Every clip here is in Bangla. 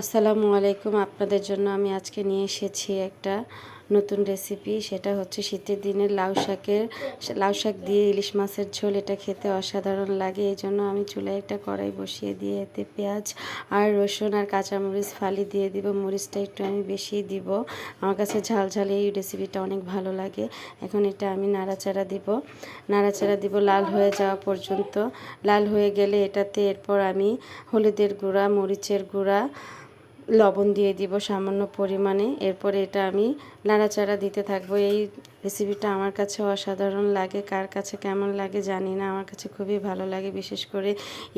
আসসালামু আলাইকুম। আপনাদের জন্য আমি আজকে নিয়ে এসেছি একটা নতুন রেসিপি। সেটা হচ্ছে শীতের দিনে লাউ শাক দিয়ে ইলিশ মাছের ঝোল। এটা খেতে অসাধারণ লাগে। এই জন্য আমি চুলায় একটা কড়াই বসিয়ে দিয়ে এতে পেঁয়াজ আর রসুন আর কাঁচামরিচ ফালি দিয়ে দিব। মরিচটা একটু আমি বেশি দিব, আমার কাছে ঝাল ঝাল এই রেসিপিটা অনেক ভালো লাগে। এখন এটা আমি নাড়াচাড়া দিব লাল হয়ে যাওয়া পর্যন্ত। লাল হয়ে গেলে এটাতে এরপর আমি হলুদের গুঁড়া, মরিচের গুঁড়া, লবণ দিয়ে দিব সামান্য পরিমাণে। এরপরে এটা আমি নাড়াচাড়া দিতে থাকবো। এই রেসিপিটা আমার কাছে অসাধারণ লাগে। কার কাছে কেমন লাগে জানি না, আমার কাছে খুবই ভালো লাগে। বিশেষ করে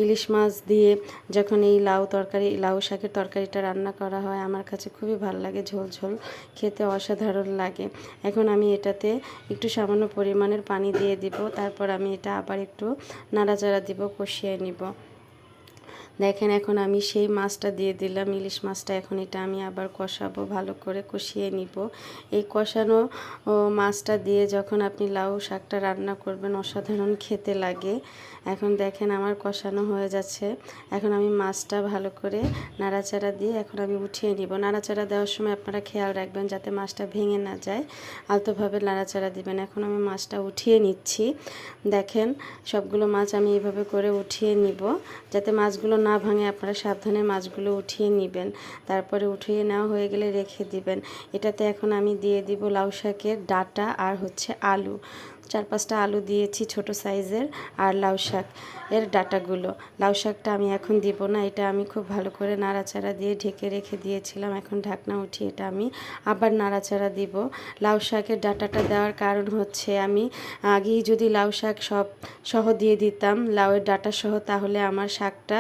ইলিশ মাছ দিয়ে যখন এই লাউ শাকের তরকারিটা রান্না করা হয়, আমার কাছে খুবই ভালো লাগে। ঝোল ঝোল খেতে অসাধারণ লাগে। এখন আমি এটাতে একটু সামান্য পরিমাণের পানি দিয়ে দিব। তারপর আমি এটা আবার একটু নাড়াচাড়া দিব, কষিয়ে নিব। দেখেন এখন আমি সেই মাছটা দিয়ে দিলাম, ইলিশ মাছটা। এখন এটা আমি আবার কষাবো, ভালো করে কষিয়ে নিব। এই কষানো মাছটা দিয়ে যখন আপনি লাউ শাকটা রান্না করবেন, অসাধারণ খেতে লাগে। এখন দেখেন আমার কষানো হয়ে যাচ্ছে। এখন আমি মাছটা ভালো করে নাড়াচাড়া দিয়ে এখন আমি উঠিয়ে নিব। নাড়াচাড়া দেওয়ার সময় আপনারা খেয়াল রাখবেন যাতে মাছটা ভেঙে না যায়, আলতোভাবে নাড়াচাড়া দিবেন। এখন আমি মাছটা উঠিয়ে নিচ্ছি। দেখেন সবগুলো মাছ আমি এইভাবে করে উঠিয়ে নিব, যাতে মাছগুলো না ভাঙে। আপনারা সাবধানে মাছগুলো উঠিয়ে নেবেন। তারপরে উঠিয়ে নেওয়া হয়ে গেলে রেখে দিবেন। এটাতে এখন আমি দিয়ে দিব লাউ শাকের ডাঁটা আর হচ্ছে আলু। 4-5টা আলু দিয়েছি ছোট সাইজের, আর লাউ শাক এর ডাঁটাগুলো। লাউ শাকটা আমি এখন দিব না, এটা আমি খুব ভালো করে নাড়াচাড়া দিয়ে ঢেকে রেখে দিয়েছিলাম। এখন ঢাকনা উঠিয়ে এটা আমি আবার নাড়াচাড়া দিব। লাউ শাকের ডাঁটাটা দেওয়ার কারণ হচ্ছে, আমি আগেই যদি লাউ শাক সহ দিয়ে দিতাম, লাউয়ের ডাঁটা সহ, তাহলে আমার শাকটা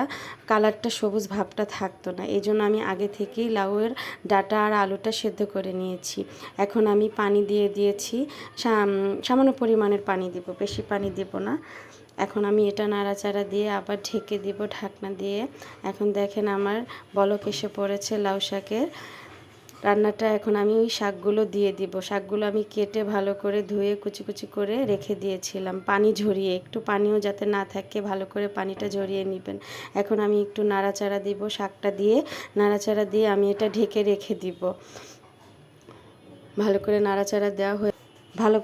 কালারটা সবুজ ভাবটা থাকতো না। এই জন্য আমি আগে থেকেই লাউয়ের ডাঁটা আর আলুটা সেদ্ধ করে নিয়েছি। এখন আমি পানি দিয়ে দিয়েছি, সামান্য পরিমাণের পানি দিব, বেশি পানি দিব না। এখন আমি এটা নাড়াচাড়া দিয়ে আবার ঢেকে দিব ঢাকনা দিয়ে। এখন দেখেন আমার বলক এসে পড়েছে লাউ শাকের রান্নাটা। এখন আমি ওই শাকগুলো দিয়ে দিব। শাকগুলো আমি কেটে ভালো করে ধুয়ে কুচি কুচি করে রেখে দিয়েছিলাম, পানি ঝরিয়ে। একটু পানিও যাতে না থাকে, ভালো করে পানিটা ঝরিয়ে নেবেন। এখন আমি একটু নাড়াচাড়া দিব, শাকটা দিয়ে নাড়াচাড়া দিয়ে আমি এটা ঢেকে রেখে দিব। ভালো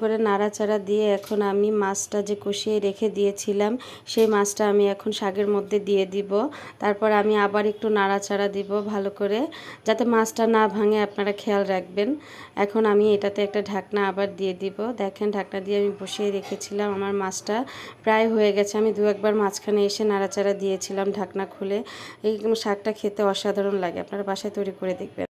করে নাড়াচাড়া দিয়ে এখন আমি মাছটা যে কষিয়ে রেখে দিয়েছিলাম, সেই মাছটা আমি এখন শাকের মধ্যে দিয়ে দিব। তারপর আমি আবার একটু নাড়াচাড়া দিব ভালো করে, যাতে মাছটা না ভাঙে, আপনারা খেয়াল রাখবেন। এখন আমি এটাতে একটা ঢাকনা আবার দিয়ে দিব। দেখেন ঢাকনা দিয়ে আমি বসিয়ে রেখেছিলাম। আমার মাছটা প্রায় হয়ে গেছে। আমি 2-1 বার মাঝখানে এসে নাড়াচাড়া দিয়েছিলাম ঢাকনা খুলে। এই শাকটা খেতে অসাধারণ লাগে, আপনারা বাসায় তৈরি করে দেখবেন।